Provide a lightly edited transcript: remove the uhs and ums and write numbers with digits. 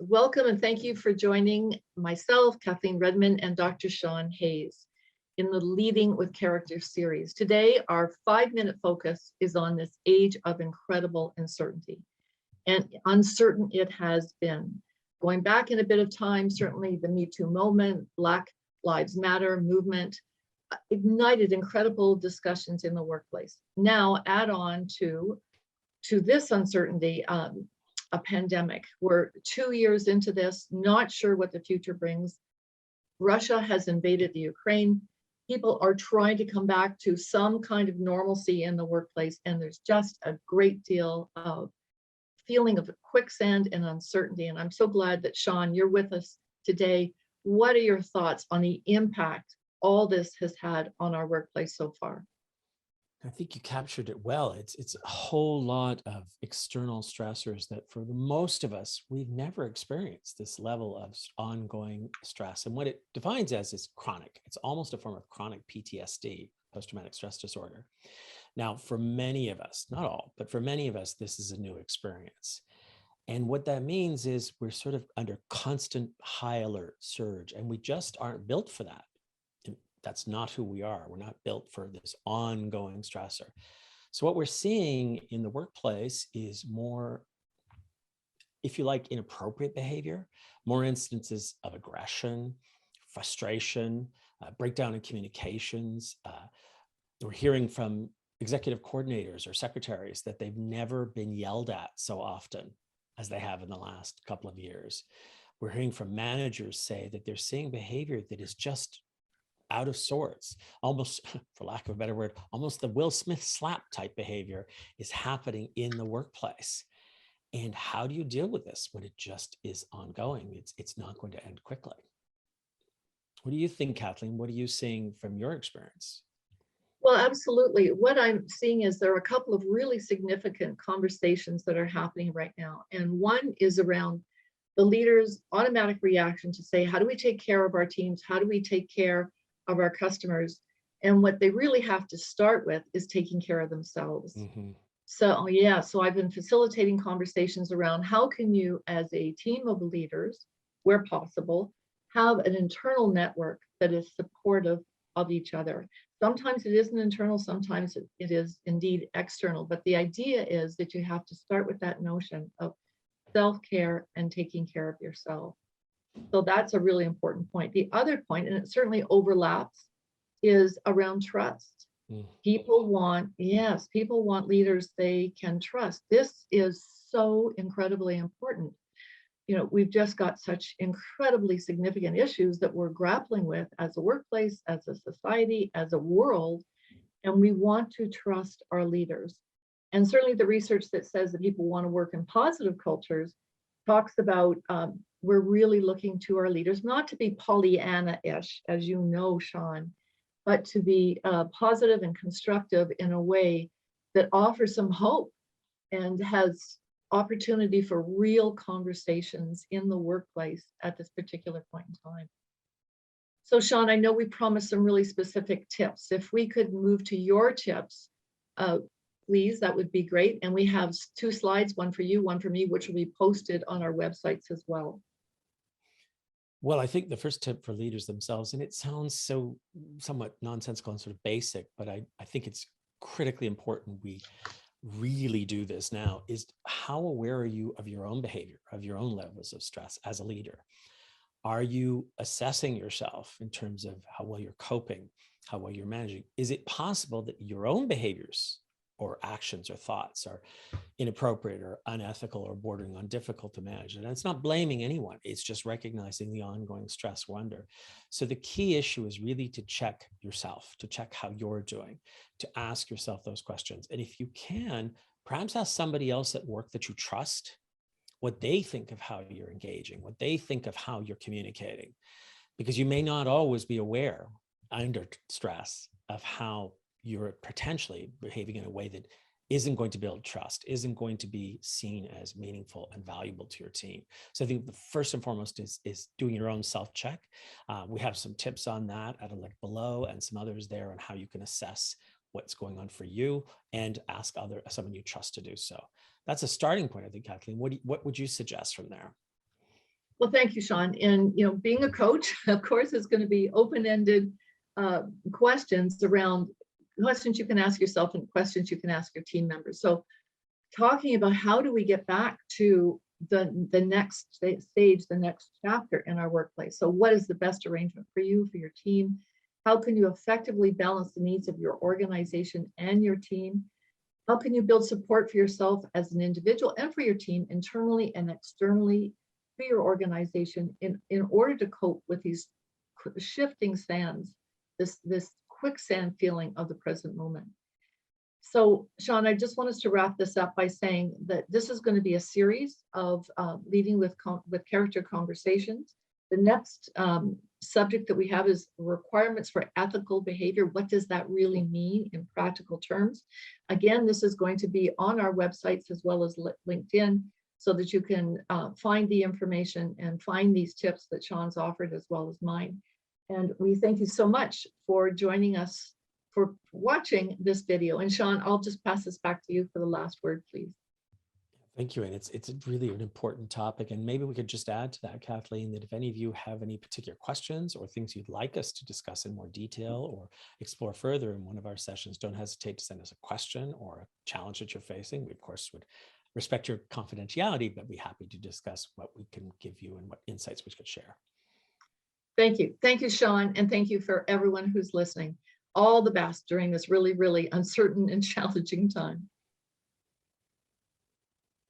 Welcome and thank you for joining myself, Kathleen Redmond, and Dr. Sean Hayes in the Leading with Character series. Today, our 5-minute focus is on this age of incredible uncertainty. And uncertain it has been. Going back in a bit of time, certainly the Me Too moment, Black Lives Matter movement, ignited incredible discussions in the workplace. Now add on to this uncertainty, a pandemic. We're 2 years into this, not sure what the future brings. Russia has invaded the Ukraine. People are trying to come back to some kind of normalcy in the workplace, and there's just a great deal of feeling of quicksand and uncertainty. And I'm so glad that Sean, you're with us today. What are your thoughts on the impact all this has had on our workplace so far? I think you captured it well. It's a whole lot of external stressors that for the most of us, we've never experienced this level of ongoing stress. And what it defines as is chronic. It's almost a form of chronic PTSD, post-traumatic stress disorder. Now, for many of us, not all, but for many of us, this is a new experience. And what that means is we're sort of under constant high alert surge, and we just aren't built for that. That's not who we are. We're not built for this ongoing stressor. So what we're seeing in the workplace is more, if you like, inappropriate behavior, more instances of aggression, frustration, breakdown in communications. We're hearing from executive coordinators or secretaries that they've never been yelled at so often as they have in the last couple of years. We're hearing from managers say that they're seeing behavior that is just out of sorts, almost, for lack of a better word, almost the Will Smith slap type behavior is happening in the workplace. And how do you deal with this when it just is ongoing? It's not going to end quickly. What do you think, Kathleen? What are you seeing from your experience? Well, absolutely. What I'm seeing is there are a couple of really significant conversations that are happening right now. And one is around the leader's automatic reaction to say, how do we take care of our teams? How do we take care of our customers? And what they really have to start with is taking care of themselves. Mm-hmm. So I've been facilitating conversations around how can you, as a team of leaders, where possible, have an internal network that is supportive of each other. Sometimes it isn't internal, sometimes it is indeed external, but the idea is that you have to start with that notion of self-care and taking care of yourself. So that's a really important point. The other point, and it certainly overlaps, is around trust. People want leaders they can trust. This is so incredibly important. You know, we've just got such incredibly significant issues that we're grappling with as a workplace, as a society, as a world, and we want to trust our leaders. And certainly the research that says that people want to work in positive cultures talks about we're really looking to our leaders, not to be Pollyanna-ish, as you know, Sean, but to be positive and constructive in a way that offers some hope and has opportunity for real conversations in the workplace at this particular point in time. So Sean, I know we promised some really specific tips. If we could move to your tips, please, that would be great. And we have 2 slides, one for you, one for me, which will be posted on our websites as well. Well, I think the first tip for leaders themselves, and it sounds so somewhat nonsensical and sort of basic, but I think it's critically important we really do this now, is how aware are you of your own behavior, of your own levels of stress as a leader? Are you assessing yourself in terms of how well you're coping, how well you're managing? Is it possible that your own behaviors or actions or thoughts are inappropriate or unethical or bordering on difficult to manage? And it's not blaming anyone. It's just recognizing the ongoing stress we're under. So the key issue is really to check yourself, to check how you're doing, to ask yourself those questions. And if you can, perhaps ask somebody else at work that you trust what they think of how you're engaging, what they think of how you're communicating, because you may not always be aware under stress of how you're potentially behaving in a way that isn't going to build trust, isn't going to be seen as meaningful and valuable to your team. So I think the first and foremost is doing your own self-check. We have some tips on that at a link below and some others there on how you can assess what's going on for you and ask someone you trust to do so. That's a starting point, I think, Kathleen. What would you suggest from there? Well, thank you, Sean. And, being a coach, of course, is going to be open-ended questions around questions you can ask yourself and questions you can ask your team members. So talking about how do we get back to the next stage, the next chapter in our workplace. So what is the best arrangement for you, for your team? How can you effectively balance the needs of your organization and your team? How can you build support for yourself as an individual and for your team internally and externally for your organization in order to cope with these shifting sands, this quicksand feeling of the present moment? So, Sean, I just want us to wrap this up by saying that this is going to be a series of leading with character conversations. The next subject that we have is requirements for ethical behavior. What does that really mean in practical terms? Again, this is going to be on our websites as well as LinkedIn, so that you can find the information and find these tips that Sean's offered as well as mine. And we thank you so much for joining us, for watching this video. And Sean, I'll just pass this back to you for the last word, please. Thank you. And it's really an important topic. And maybe we could just add to that, Kathleen, that if any of you have any particular questions or things you'd like us to discuss in more detail or explore further in one of our sessions, don't hesitate to send us a question or a challenge that you're facing. We, of course, would respect your confidentiality, but be happy to discuss what we can give you and what insights we could share. Thank you. Thank you, Sean. And thank you for everyone who's listening. All the best during this really, really uncertain and challenging time.